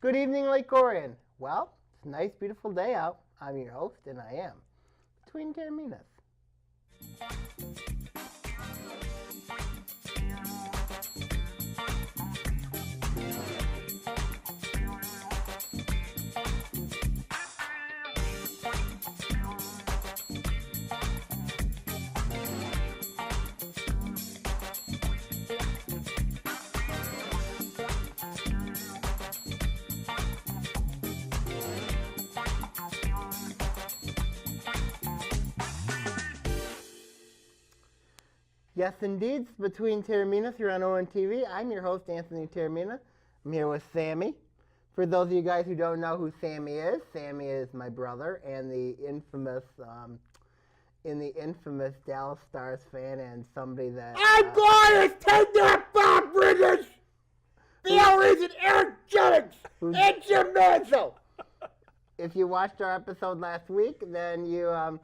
Good evening, Lake Orion. Well, it's a nice, beautiful day out. I'm your host, and I am Between Taorminas. Yes, indeed. Between Taorminas here on ONTV. I'm your host, Anthony Taormina. I'm here with Sammy. For those of you guys who don't know who Sammy is my brother and the infamous Dallas Stars fan and somebody that... I'm glad it's take that Bob Bridges! The only reason Eric Jennings and Jim Manzo! If you watched our episode last week, then you know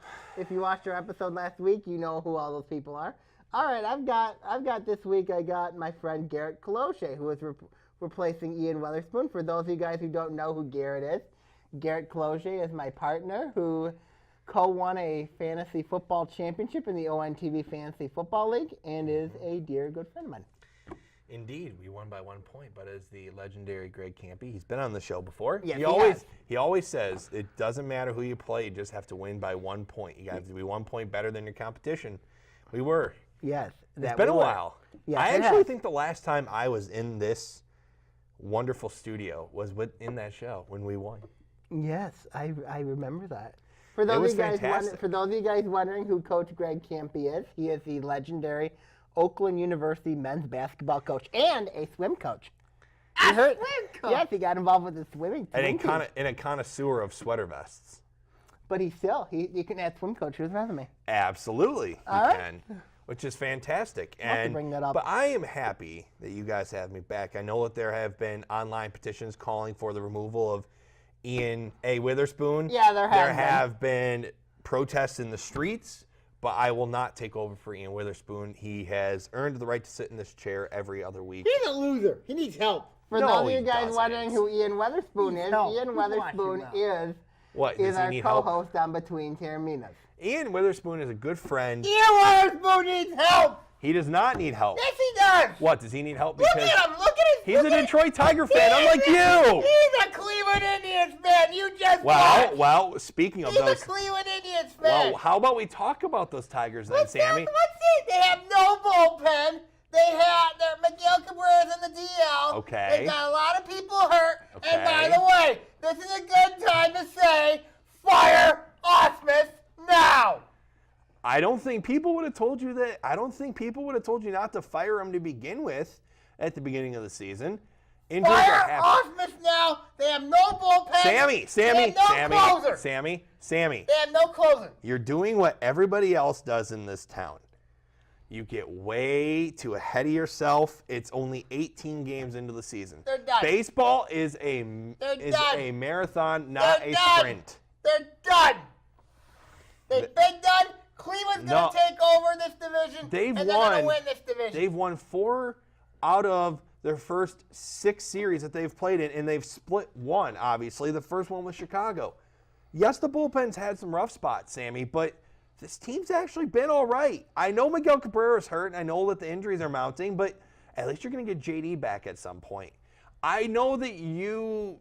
who all those people are. All right, I've got this week. I got my friend Garrett Kolodziej, who is replacing Ian Weatherspoon. For those of you guys who don't know who Garrett is, Garrett Kolodziej is my partner who co-won a fantasy football championship in the ONTV Fantasy Football League and is a dear good friend of mine. Indeed, we won by 1 point, but as the legendary Greg Campy, he's been on the show before. Yes, he always says it doesn't matter who you play, you just have to win by 1 point. You have to be 1 point better than your competition. We were. Yes. It's been a while. Yes, I actually think the last time I was in this wonderful studio was in that show when we won. Yes, I remember that. For those of you guys wondering who Coach Greg Campy is, he is the legendary Oakland University men's basketball coach and a swim coach. Swim coach? Yes, he got involved with the swimming team. And a connoisseur of sweater vests. But he can add swim coach to his resume. Absolutely, All right. can. Which is fantastic. I'll have to bring that up. But I am happy that you guys have me back. I know that there have been online petitions calling for the removal of Ian A. Witherspoon. Yeah, there have been protests in the streets, but I will not take over for Ian Witherspoon. He has earned the right to sit in this chair every other week. He's a loser. He needs help. For those of you guys wondering who Ian Weatherspoon is, Ian Weatherspoon is our co-host on Between Taorminas. Ian Witherspoon is a good friend. Ian Witherspoon needs help. He does not need help. Yes, he does. What, does he need help? Look at him. Look at his. He's a Detroit Tiger fan, unlike you. He's a Cleveland Indians fan. You just watched. Well, speaking of those. He's a Cleveland Indians fan. Well, how about we talk about those Tigers then, Sammy? Let's see. They have no bullpen. They're Miguel Cabrera's in the DL. Okay. They got a lot of people hurt. Okay. And by the way, this is a good time to say, fire Osmus now. I don't think people would have told you that. I don't think people would have told you not to fire him to begin with at the beginning of the season. Injuries Fire Osmus now. They have no bullpen. Sammy. They have no closer. Sammy. They have no closer. You're doing what everybody else does in this town. You get way too ahead of yourself. It's only 18 games into the season. They're done. Baseball is a marathon, not a sprint. They're done. They've been done. Cleveland's going to take over this division, and they're going to win this division. They've won 4 out of their first 6 series that they've played in, and they've split 1, obviously. The first one was Chicago. Yes, the bullpen's had some rough spots, Sammy, but this team's actually been all right. I know Miguel Cabrera's hurt, and I know that the injuries are mounting, but at least you're going to get JD back at some point. I know that you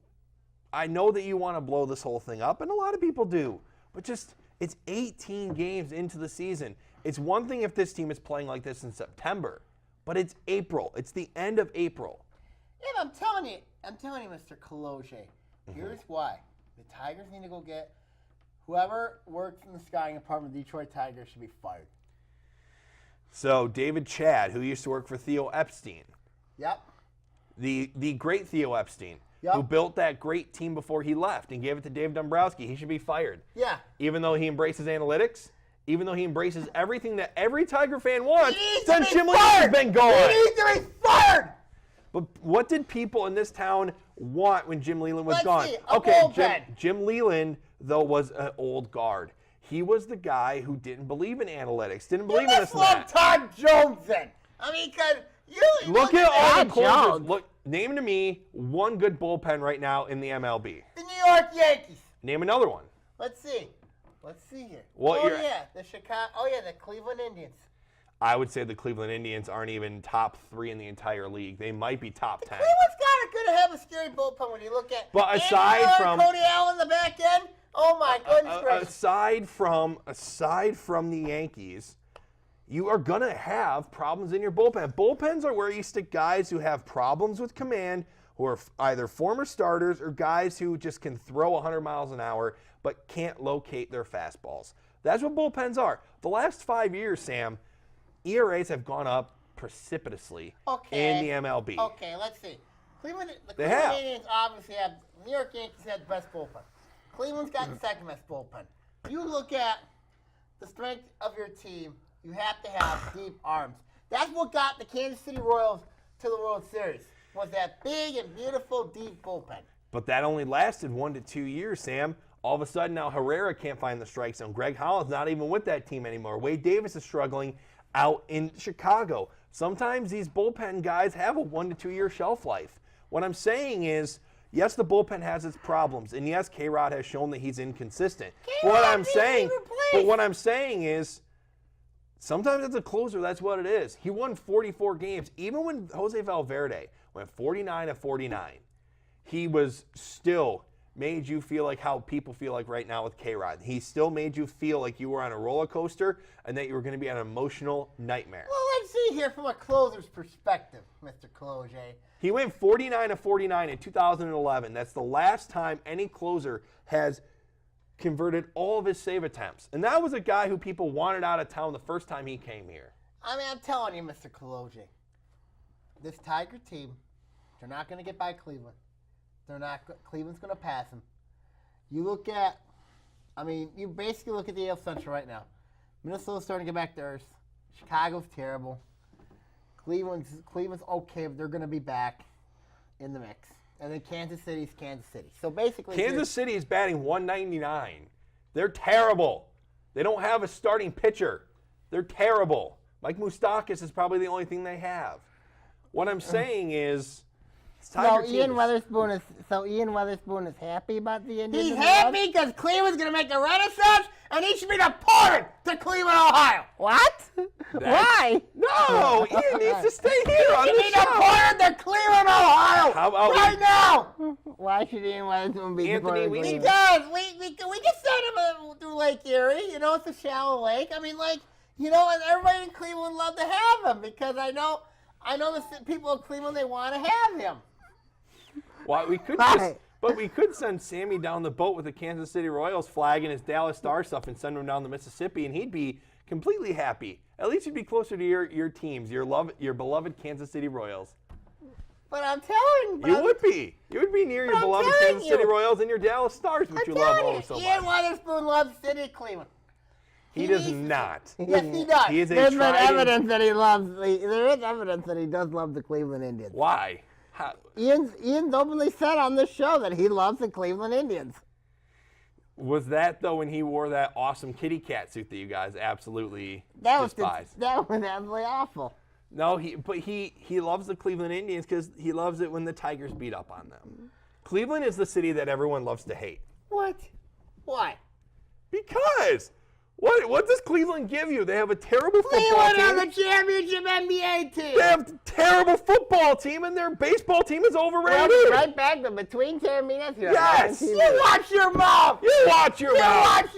want to blow this whole thing up, and a lot of people do, but just... It's 18 games into the season. It's one thing if this team is playing like this in September, but it's April. It's the end of April. Yeah, but I'm telling you, Mr. Kolodziej, here's why. The Tigers need to go get whoever works in the scouting department of the Detroit Tigers should be fired. So David Chad, who used to work for Theo Epstein. Yep. The great Theo Epstein. Yep. Who built that great team before he left and gave it to Dave Dombrowski. He should be fired. Yeah. Even though he embraces analytics, even though he embraces everything that every Tiger fan wants, since Jim Leland's been gone. He needs to be fired! But what did people in this town want when Jim Leland was gone? See, Jim Leland, though, was an old guard. He was the guy who didn't believe in analytics, didn't believe in this and that. Todd Jones then. I mean, because you look at all the closers. name to me one good bullpen right now in the MLB. The New York Yankees. Name another one. Let's see. Let's see here. Well, oh, yeah, the Chicago. Oh, yeah, the Cleveland Indians. I would say the Cleveland Indians aren't even top 3 in the entire league. They might be top 10. Cleveland's got to have a scary bullpen when you look at. But aside Andy from Cody Allen in the back end, oh my goodness gracious! aside from the Yankees, you are gonna have problems in your bullpen. Bullpens are where you stick guys who have problems with command, who are either former starters or guys who just can throw 100 miles an hour but can't locate their fastballs. That's what bullpens are. The last 5 years, Sam, ERAs have gone up precipitously in the MLB. Okay, let's see. The Cleveland have. Indians obviously have. New York Yankees had the best bullpen. Cleveland's got the second best bullpen. You look at the strength of your team, you have to have deep arms. That's what got the Kansas City Royals to the World Series, was that big and beautiful deep bullpen. But that only lasted 1 to 2 years, Sam. All of a sudden now Herrera can't find the strike zone. Greg Holland's not even with that team anymore. Wade Davis is struggling out in Chicago. Sometimes these bullpen guys have a 1 to 2 year shelf life. What I'm saying is, yes, the bullpen has its problems, and yes, K-Rod has shown that he's inconsistent. What I'm saying is, sometimes as a closer, that's what it is. He won 44 games. Even when Jose Valverde went 49 to 49, he was still made you feel like how people feel like right now with K-Rod. He still made you feel like you were on a roller coaster and that you were going to be an emotional nightmare. Well, let's see here from a closer's perspective, Mr. Kolodziej. He went 49 to 49 in 2011. That's the last time any closer has converted all of his save attempts. And that was a guy who people wanted out of town the first time he came here. I mean, I'm telling you, Mr. Kolodziej, this Tiger team, they're not going to get by Cleveland. Cleveland's going to pass them. You look at, you basically look at the AL Central right now. Minnesota's starting to get back to earth. Chicago's terrible. Cleveland's okay, but they're going to be back in the mix. And then Kansas City's Kansas City. So basically, Kansas City is batting 199. They're terrible. They don't have a starting pitcher. They're terrible. Mike Moustakas is probably the only thing they have. What I'm saying is, Ian Weatherspoon is happy about the Indians. He's happy because Cleveland's going to make a renaissance, and he should be deported to Cleveland, Ohio. What? Why? No, Ian needs to stay here on the show. He should be deported to Cleveland, Ohio. How about right now? Why should Ian Weatherspoon be Anthony, deported? Because we can send him through Lake Erie. It's a shallow lake. And everybody in Cleveland would love to have him because I know the people of Cleveland, they want to have him. Well, we could send Sammy down the boat with the Kansas City Royals flag and his Dallas Star stuff and send him down the Mississippi, and he'd be completely happy. At least he'd be closer to your teams, your beloved Kansas City Royals. But I'm telling you. You would be. You would be near your beloved Kansas City Royals and your Dallas Stars, which you love so much. Ian Weatherspoon loves the city of Cleveland. He does not. Yes, he does. He is a There's been evidence that he loves. There is evidence that he does love the Cleveland Indians. Why? Ian's openly said on this show that he loves the Cleveland Indians. Was that, though, when he wore that awesome kitty cat suit that you guys absolutely despise? That was absolutely awful. No, he loves the Cleveland Indians because he loves it when the Tigers beat up on them. Cleveland is the city that everyone loves to hate. What? Why? Because. What does Cleveland give you? They have a terrible football team. Cleveland on the championship NBA team. They have a terrible football team, and their baseball team is overrated. Well, right back to between Taorminas here. Yes. You watch your mouth. You watch your mouth.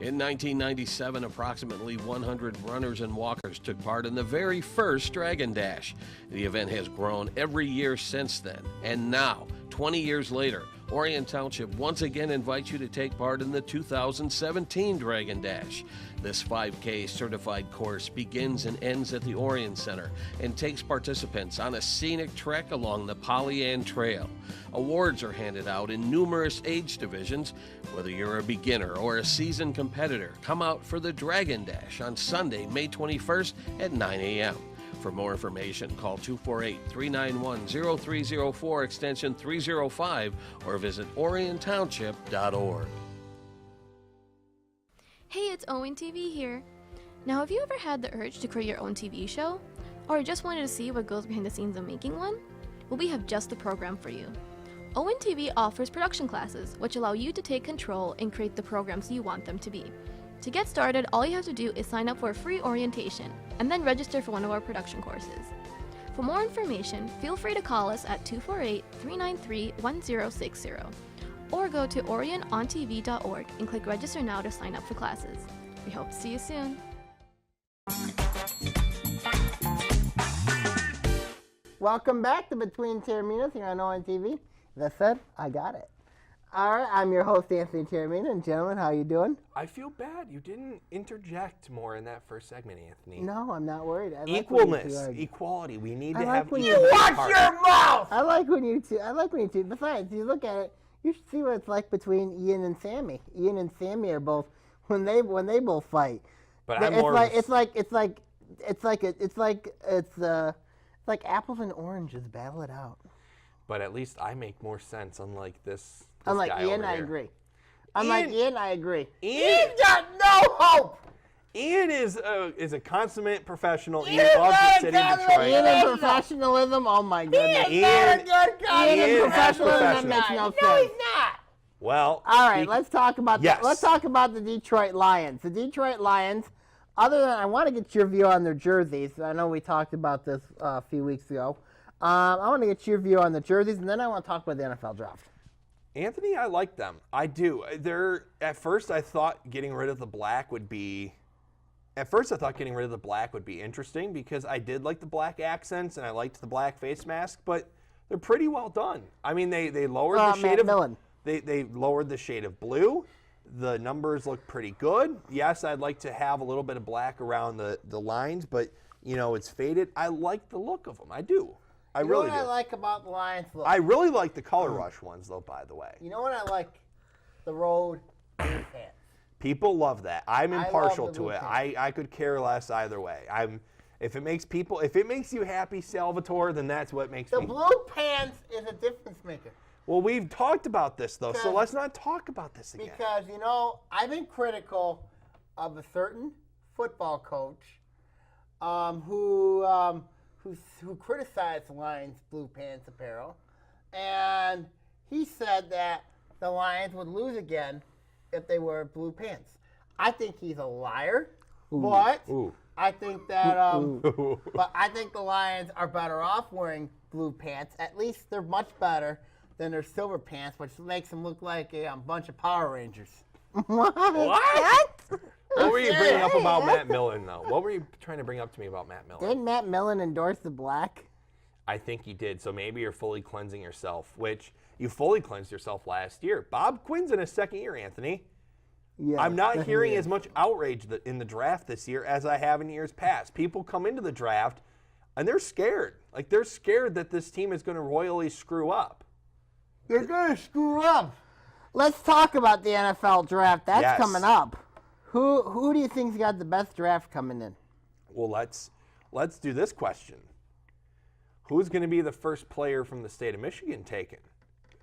In 1997, approximately 100 runners and walkers took part in the very first Dragon Dash. The event has grown every year since then, and now, 20 years later, Orion Township once again invites you to take part in the 2017 Dragon Dash. This 5K certified course begins and ends at the Orion Center and takes participants on a scenic trek along the Pollyant Trail. Awards are handed out in numerous age divisions. Whether you're a beginner or a seasoned competitor, come out for the Dragon Dash on Sunday, May 21st at 9 a.m. For more information, call 248-391-0304 extension 305 or visit oriontownship.org. Hey, it's Owen TV here. Now, have you ever had the urge to create your own TV show? Or just wanted to see what goes behind the scenes of making one? Well, we have just the program for you. Owen TV offers production classes, which allow you to take control and create the programs you want them to be. To get started, all you have to do is sign up for a free orientation, and then register for one of our production courses. For more information, feel free to call us at 248-393-1060, or go to orionontv.org and click Register Now to sign up for classes. We hope to see you soon. Welcome back to Between Taorminas here on ONTV. As I said, I got it. All right, I'm your host, Anthony Taormina, and gentlemen, how you doing? I feel bad. You didn't interject more in that first segment, Anthony. No, I'm not worried. I Equalness, equality. We need to have when equal you Watch parts. your mouth! I like when you two. Besides, you look at it, you should see what it's like between Ian and Sammy. Ian and Sammy are both when they both fight. But I'm more. It's like apples and oranges. Battle it out. But at least I make more sense, unlike this. Unlike guy Ian, over I here. agree. Unlike Ian, I agree. He's got no hope! Ian is a consummate professional. Ian Ian is loves not the a city of consummate Detroit. Ian and professional. professionalism. Oh my goodness. He's not a Ian- good guy. Ian and Ian has professionalism. That professional. makes no No, sense. he's not. Well, All right, let's talk about Yes. let's talk about the Detroit Lions. The Detroit Lions. Other than, I want to get your view on their jerseys. I know we talked about this a few weeks ago. I want to get your view on the jerseys, and then I want to talk about the NFL draft. Anthony, I like them. I do. At first I thought getting rid of the black would be interesting because I did like the black accents and I liked the black face mask, but they're pretty well done. I mean, they lowered the shade Matt of Millen. They lowered the shade of blue. The numbers look pretty good. Yes, I'd like to have a little bit of black around the lines, but it's faded. I like the look of them. I do. I You really know what do. I like about the Lions look? I really like the color rush ones, though, by the way. You know what I like? The road blue pants. People love that. I'm I love impartial the to blue it. pants. I could care less either way. If it makes you happy, Salvatore, then that's what makes The me. blue pants is a difference maker. Well, we've talked about this though, so Because- let's not talk about this again. Because, I've been critical of a certain football coach who criticized the Lions' blue pants apparel. And he said that the Lions would lose again if they wore blue pants. I think he's a liar, but Ooh. I think that but I think the Lions are better off wearing blue pants. At least they're much better than their silver pants, which makes them look like a bunch of Power Rangers. What? What were you bringing up about serious. Matt Millen, though? What were you trying to bring up to me about Matt Millen? Didn't Matt Millen endorse the black? I think he did, so maybe you're fully cleansing yourself, which you fully cleansed yourself last year. Bob Quinn's in his second year, Anthony. Yeah. I'm not hearing as much outrage in the draft this year as I have in years past. People come into the draft, and they're scared. Like, they're scared that this team is going to royally screw up. You're gonna screw up. Let's talk about the NFL draft. That's Yes. coming up. Who do you think's got the best draft coming in? Well, let's do this question. Who's going to be the first player from the state of Michigan taken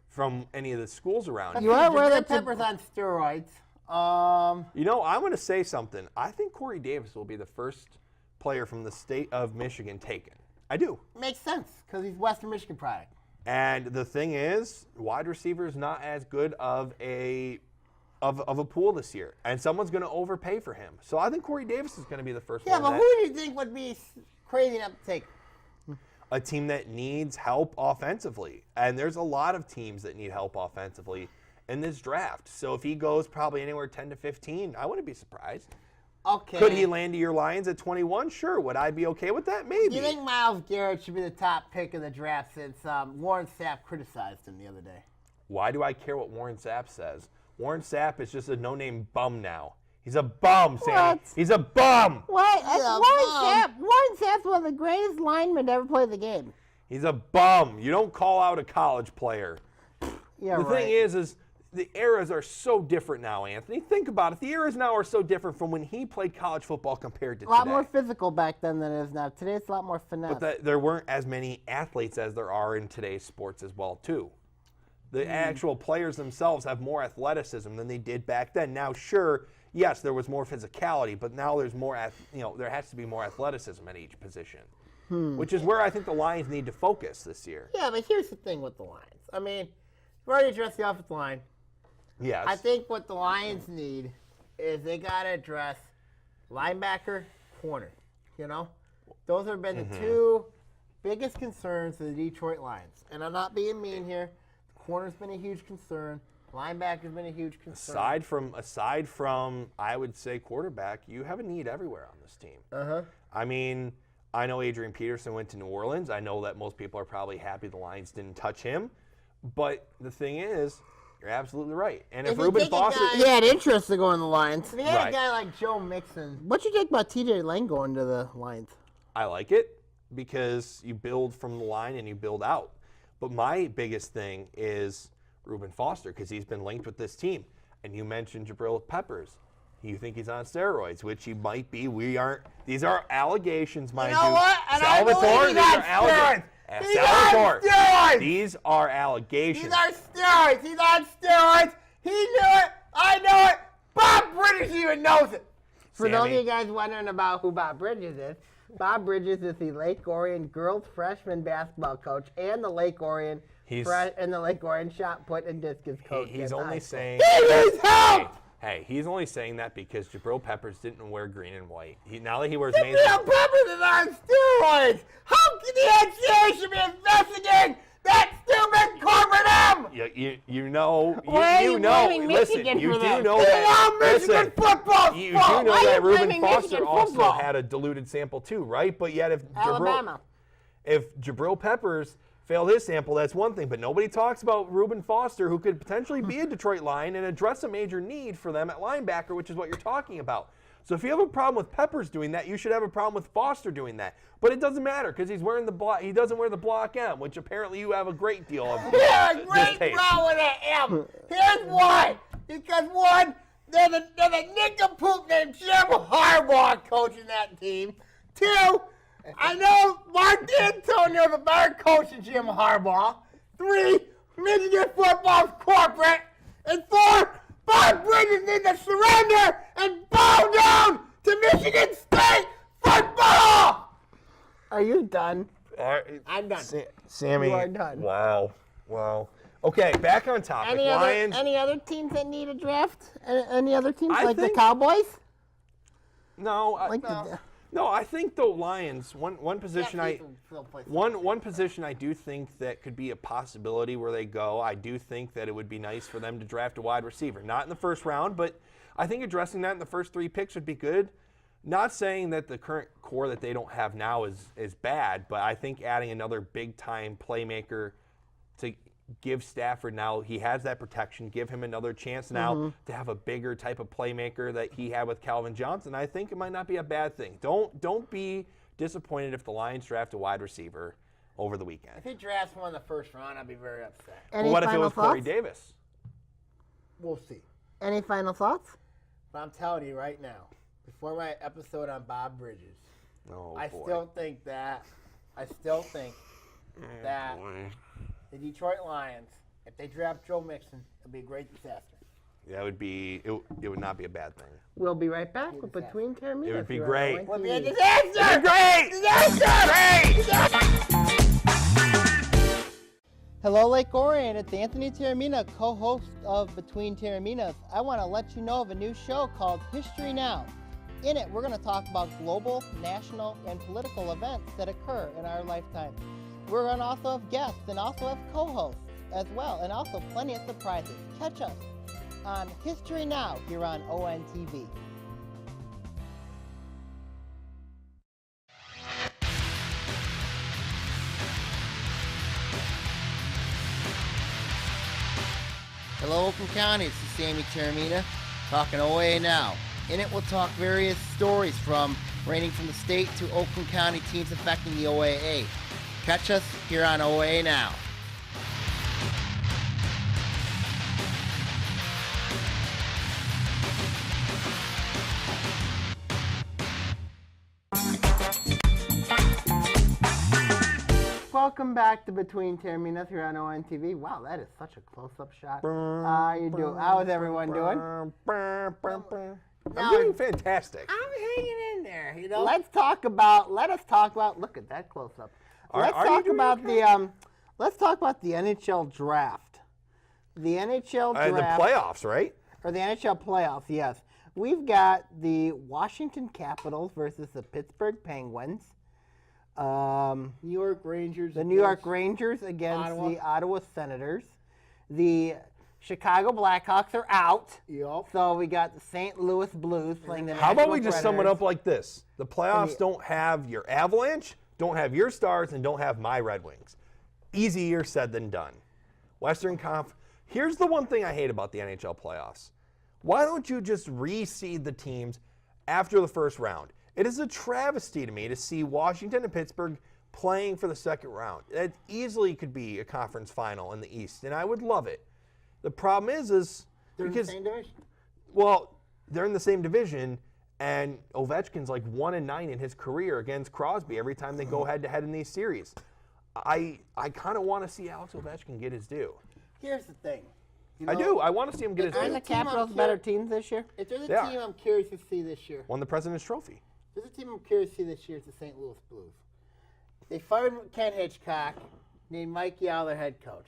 from any of the schools around You here? are where Jabril the Peppers on steroids. I'm going to say something. I think Corey Davis will be the first player from the state of Michigan taken. I do. Makes sense because he's Western Michigan product. And the thing is, wide receiver is not as good of a pool this year, and someone's going to overpay for him. So I think Corey Davis is going to be the first Yeah, one. but that- who do you think would be crazy enough to take? A team that needs help offensively, and there's a lot of teams that need help offensively in this draft. So if he goes probably anywhere 10 to 15, I wouldn't be surprised. Okay. Could he land to your Lions at 21? Sure. Would I be okay with that? Maybe. Do you think Myles Garrett should be the top pick of the draft since Warren Sapp criticized him the other day? Why do I care what Warren Sapp says? Warren Sapp is just a no-name bum now. He's a bum, Sammy. What? He's a bum. What? Yeah, Warren Sapp's one of the greatest linemen to ever play the game. He's a bum. You don't call out a college player. Yeah, The right. thing is the eras are so different now, Anthony. Think about it. The eras now are so different from when he played college football compared to a lot today. more physical back then than it is now. Today it's a lot more finesse. But there weren't as many athletes as there are in today's sports as well, too. The actual players themselves have more athleticism than they did back then. Now, sure, yes, there was more physicality, but now there's more, there has to be more athleticism at each position, which is where I think the Lions need to focus this year. Yeah, but here's the thing with the Lions. I mean, we've already addressed the offensive line. Yes. I think what the Lions need is they got to address linebacker, corner. Those have been the two biggest concerns of the Detroit Lions. And I'm not being mean here. The corner's been a huge concern. Linebacker's been a huge concern. Aside from, I would say quarterback, you have a need everywhere on this team. I mean, I know Adrian Peterson went to New Orleans. I know that most people are probably happy the Lions didn't touch him. But the thing is, you're absolutely right. And if Reuben Foster, he had interest to go in the Lions. If he had Right. a guy like Joe Mixon, what you think about TJ Lang going to the Lions? I like it because you build from the line and you build out. But my biggest thing is Reuben Foster because he's been linked with this team. And you mentioned Jabril Peppers. You think he's on steroids, which he might be. We aren't. These are allegations, mind you. You know what? And Salvatore, I believe these he's are on allegations. steroids. He's Salvatore, on steroids. these are allegations. He's on steroids. He's on steroids. He knew it. I know it. Bob Bridges even knows it. For those of Sammy. you guys wondering about who Bob Bridges is, Bob Bridges is the Lake Orion girls freshman basketball coach and the Lake Orion shot put and discus coach. He's in only high school. saying. He needs help. Hey, he's only saying that because Jabril Peppers didn't wear green and white. Now that he wears Bill mainly. Peppers is on steroids. How can the NCAA should be investigating that stupid corporate M? You know, Why are you you know, blaming listen, Michigan you for do that? know This is that, how Michigan listen, football's you fault. do know Why are that you Reuben blaming Foster Michigan also football? had a diluted sample too, right? But yet if Alabama. Jabril Peppers failed his sample, that's one thing. But nobody talks about Reuben Foster, who could potentially be a Detroit Lion and address a major need for them at linebacker, which is what you're talking about. So if you have a problem with Peppers doing that, you should have a problem with Foster doing that. But it doesn't matter because he's wearing the block. He doesn't wear the block M, which apparently you have a great deal of. Yeah, a great distaste. problem with that M. Here's why. Because one, there's a nincompoop named Jim Harbaugh coaching that team. Two, I know Mark D'Antonio's a better coach than Jim Harbaugh. Three, Michigan football's corporate. And four, Bob Bridges needs to surrender and bow down to Michigan State football. Are you done? I'm done. Sammy. You are done. Wow. Okay, back on topic. Lions. Any other teams that need a draft? Any other teams I like think- the Cowboys? No, I think the Lions. One position one position I do think that could be a possibility where they go. I do think that it would be nice for them to draft a wide receiver, not in the first round, but I think addressing that in the first 3 picks would be good. Not saying that the current core that they don't have now is bad, but I think adding another big time playmaker to give Stafford now, he has that protection, give him another chance now to have a bigger type of playmaker that he had with Calvin Johnson. I think it might not be a bad thing. Don't be disappointed if the Lions draft a wide receiver over the weekend. If he drafts one in the first round, I'd be very upset. But Any what if it final was Corey thoughts? Davis? We'll see. Any final thoughts? But I'm telling you right now, before my episode on Bob Bridges, Oh, I boy. still think that the Detroit Lions, if they draft Joe Mixon, it'll be a great disaster. That would be it would not be a bad thing. We'll be right back with Between Taorminas. It would be here on great. ONTV. It'll be a disaster! Great! Hello, Lake Orion. It's Anthony Taormina, co-host of Between Taorminas. I want to let you know of a new show called History Now. In it, we're going to talk about global, national, and political events that occur in our lifetime. We're going to also have guests and also have co-hosts as well, and also plenty of surprises. Catch us on History Now here on ONTV. Hello, Oakland County. This is Sammy Taormina talking OA Now. In it, we'll talk various stories ranging from the state to Oakland County teams affecting the OAA. Catch us here on OA Now. Welcome back to Between Taorminas here on ONTV. Wow, that is such a close-up shot. How was everyone doing? I'm doing fantastic. I'm hanging in there, you know. Let us talk about. Look at that close up. Let's talk about the NHL draft. The NHL draft. The playoffs, right? Or the NHL playoffs, yes. We've got the Washington Capitals versus the Pittsburgh Penguins. New York Rangers. The New York Rangers against the Ottawa Senators. The Chicago Blackhawks are out. Yep. So we got the St. Louis Blues playing the How about we Nashville just sum it Predators. up like this? The playoffs don't have your Avalanche, don't have your Stars, and don't have my Red Wings. Easier said than done. Western Conference. Here's the one thing I hate about the NHL playoffs. Why don't you just reseed the teams after the first round? It is a travesty to me to see Washington and Pittsburgh playing for the second round. It easily could be a conference final in the East, and I would love it. The problem is They're because, in the same division? well, they're in the same division, and Ovechkin's like 1-9 in his career against Crosby every time they go head-to-head in these series. I kind of want to see Alex Ovechkin get his due. Here's the thing. You I know, do. I want to see him get his Are due. the Capitals better teams this year? If there's a They are. team I'm curious to see this year, Won the President's Trophy. there's a team I'm curious to see this year. It's the St. Louis Blues. They fired Ken Hitchcock, named Mike Yao their head coach.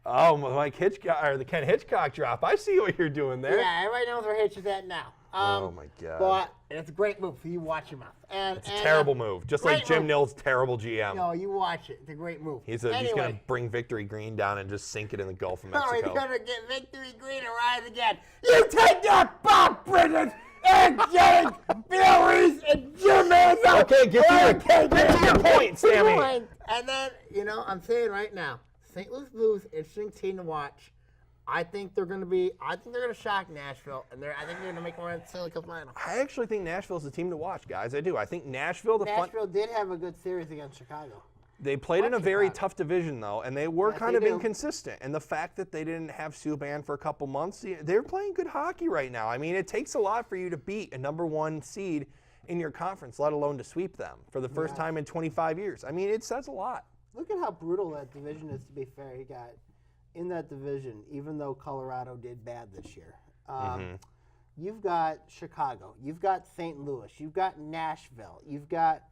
Oh, Mike Hitchcock, or the Ken Hitchcock drop. I see what you're doing there. Yeah, everybody knows where Hitch is at now. Oh, my God. But it's a great move, so you watch your mouth. It's a terrible move. Just like great Jim move. Nill's terrible GM. No, you watch it. It's a great move. He's going to Anyway. bring Victory Green down and just sink it in the Gulf of Oh, he's Mexico. going to get Victory Green and rise again. You take that, Bob Bridges and James Billies and Jim Manzo. Okay, get to your point, Sammy. And then, I'm saying right now, St. Louis Blues, interesting team to watch. I think they're going to shock Nashville, and I think they're going to make one in the Stanley Cup final. I actually think Nashville's the team to watch, guys. I do. I think Nashville, Nashville did have a good series against Chicago. they played in a Watch very Chicago. tough division, though, and they were Yes, kind they of do. inconsistent. And the fact that they didn't have Subban for a couple months, they're playing good hockey right now. I mean, it takes a lot for you to beat a number one seed in your conference, let alone to sweep them for the first time in 25 years. I mean, it says a lot. Look at how brutal that division is, to be fair. You got in that division, even though Colorado did bad this year, you've got Chicago, you've got St. Louis, you've got Nashville, you've got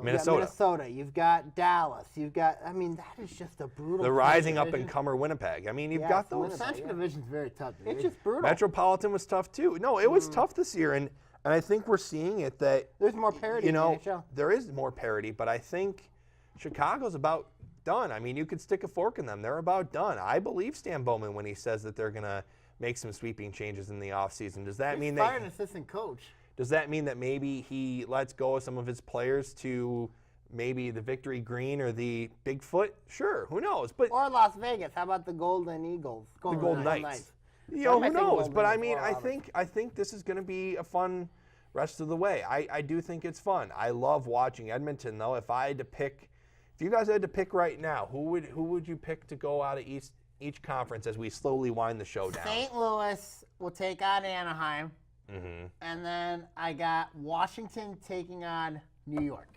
Minnesota. You've got Dallas, that is just a brutal The rising up division. and comer Winnipeg. I mean, you've Yeah, got the those. The Central Division's very tough. It's just brutal. Metropolitan was tough, too. No, it was tough this year, and I think we're seeing it that, There's more parity in the NHL. there is more parity, but I think Chicago's about done. I mean, you could stick a fork in them. They're about done. I believe Stan Bowman when he says that they're going to make some sweeping changes in the offseason. Does that mean fired an assistant coach. Does that mean that maybe he lets go of some of his players to maybe the Victory Green or the Bigfoot? Sure, who knows? But Or Las Vegas. How about the Golden Eagles? the Golden Knights. I Who think knows? Golden But I is mean, more I think this is going to be a fun rest of the way. I do think it's fun. I love watching Edmonton, though. If you guys had to pick right now, who would you pick to go out of each conference as we slowly wind the show down? St. Louis will take on Anaheim. And then I got Washington taking on New York.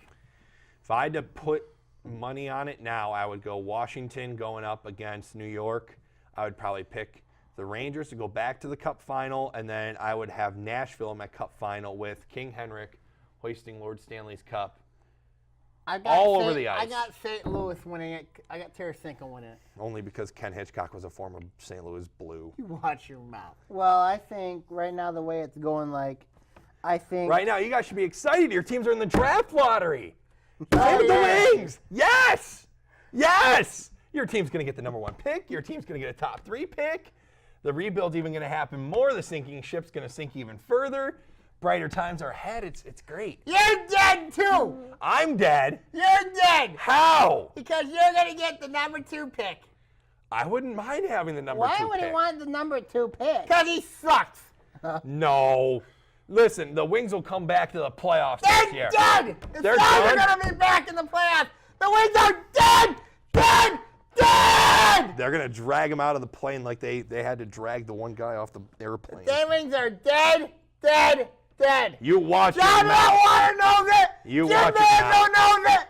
If I had to put money on it now, I would go Washington going up against New York. I would probably pick the Rangers to go back to the Cup final, and then I would have Nashville in my Cup final with King Henrik hoisting Lord Stanley's Cup all over the ice. I got St. Louis winning it. I got Tarasenko winning it. Only because Ken Hitchcock was a former St. Louis Blue. You watch your mouth. Well, I think right now the way it's going, I think Right now, you guys should be excited. Your teams are in the draft lottery. Same with the Wings. Yes! Yes! Your team's going to get the number one pick. Your team's going to get a top 3 pick. The rebuild's even going to happen more. The sinking ship's going to sink even further. Brighter times are ahead. It's great. You're dead too. I'm dead. You're dead How? because you're gonna get the number 2 pick. I wouldn't mind having the number 2 why pick. would he want the number 2 pick? Because he sucks. No. Listen, the Wings will come back to the playoffs this year. They're dead. The They're Stars done? are gonna be back in the playoffs. The Wings are dead. Dead. Dead. They're going to drag him out of the plane like they had to drag the one guy off the airplane. The Wings are dead. Dead. Dead. You watch John your mouth. Water knows it. You Jim watch your Manzo mouth. knows it.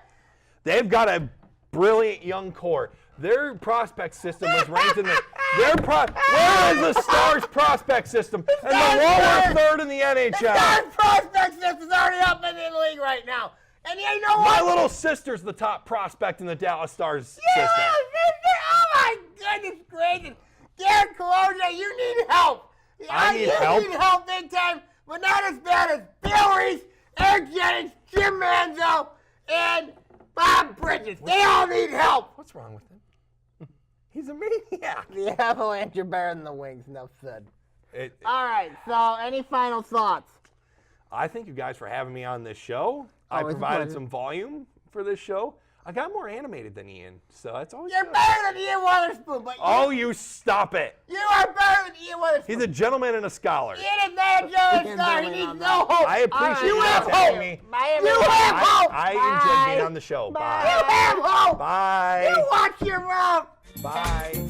They've got a brilliant young core. Their prospect system was ranked in the Where is the Stars prospect system and the lower third in the The NHL? Stars prospect system's already up in the league right now. And you know My what? little sister's the top prospect in the Dallas Stars You system. little sister? Oh my goodness gracious. Garrett Kolodziej, you need help. I need you help? You need help big time, but not as bad as Bill Reese, Eric Jennings, Jim Manzo, and Bob Bridges. They all need help. What's wrong with him? He's a maniac. The Avalanche are better than the Wings, enough said. It- All right, so any final thoughts? I thank you guys for having me on this show. I Always a provided pleasure. some volume for this show. I got more animated than Ian, so that's always You're good. better than Ian Weatherspoon, but Oh, you stop it. you are better than Ian Weatherspoon. He's a gentleman and a scholar. Ian is not a Joe Star. He needs no hope. I appreciate you you have guys having hope. me. You have hope. I enjoyed being on the show. You Bye. have hope. Bye. You watch your mouth. Bye.